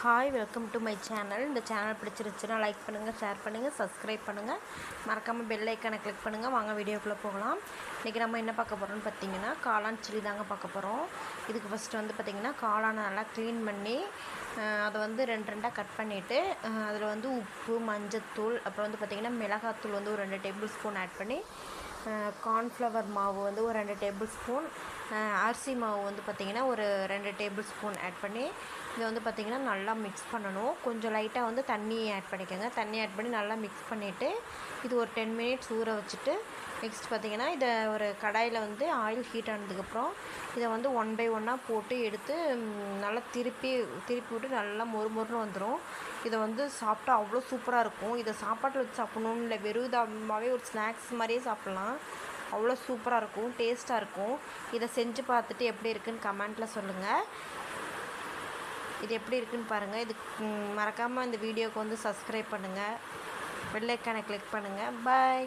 Hi, welcome to my channel. இந்த channel பிடிச்சிருச்சுன்னா like பண்ணுங்கள், share பண்ணுங்கள், சப்ஸ்கிரைப் பண்ணுங்கள். மறக்காமல் பெல் ஐக்கானை கிளிக் பண்ணுங்கள். வாங்க வீடியோக்குள்ளே போகலாம். இன்றைக்கி நம்ம என்ன பார்க்க போகிறோம்னு பார்த்தீங்கன்னா, காளான் சில்லி தாங்க பார்க்க போகிறோம். இதுக்கு ஃபஸ்ட்டு வந்து பார்த்திங்கன்னா காளானை நல்லா க்ளீன் பண்ணி அதை வந்து ரெண்டாக கட் பண்ணிவிட்டு அதில் வந்து உப்பு, மஞ்சத்தூள், அப்புறம் வந்து பார்த்திங்கன்னா மிளகாத்தூள் வந்து ஒரு 2 டேபிள் ஸ்பூன் ஆட் பண்ணி, கார்ன்ஃப்ளவர் மாவு வந்து ஒரு 2 டேபிள் ஸ்பூன், அரிசி மாவு வந்து பார்த்திங்கன்னா ஒரு 2 டேபிள் ஸ்பூன் ஆட் பண்ணி இதை வந்து பார்த்திங்கன்னா நல்லா மிக்ஸ் பண்ணணும். கொஞ்சம் லைட்டாக வந்து தண்ணி ஆட் பண்ணிக்கோங்க. தண்ணி ஆட் பண்ணி நல்லா மிக்ஸ் பண்ணிவிட்டு இது ஒரு 10 மினிட்ஸ் ஊற வச்சுட்டு, நெக்ஸ்ட் பார்த்திங்கன்னா இதை ஒரு கடாயில் வந்து ஆயில் ஹீட் ஆனதுக்கப்புறம் இதை வந்து 1 பை 1 போட்டு எடுத்து நல்லா திருப்பி விட்டு நல்லா மொறுன்னு வந்துடும். இதை வந்து சாப்பிட்டா அவ்வளோ சூப்பராக இருக்கும். இதை சாப்பாட்டில் வச்சு சாப்பிட்ணுன்னு இல்லை, வெறும் இதாகவே ஒரு ஸ்நாக்ஸ் மாதிரியே சாப்பிட்லாம். அவ்வளோ சூப்பராக இருக்கும், டேஸ்ட்டாக இருக்கும். இதை செஞ்சு பார்த்துட்டு எப்படி இருக்குதுன்னு கமெண்ட்டில் சொல்லுங்கள். இது எப்படி இருக்குதுன்னு பாருங்கள். இது மறக்காமல் இந்த வீடியோவுக்கு வந்து சப்ஸ்கிரைப் பண்ணுங்கள், பெல் ஐக்கானை கிளிக் பண்ணுங்கள். பாய்.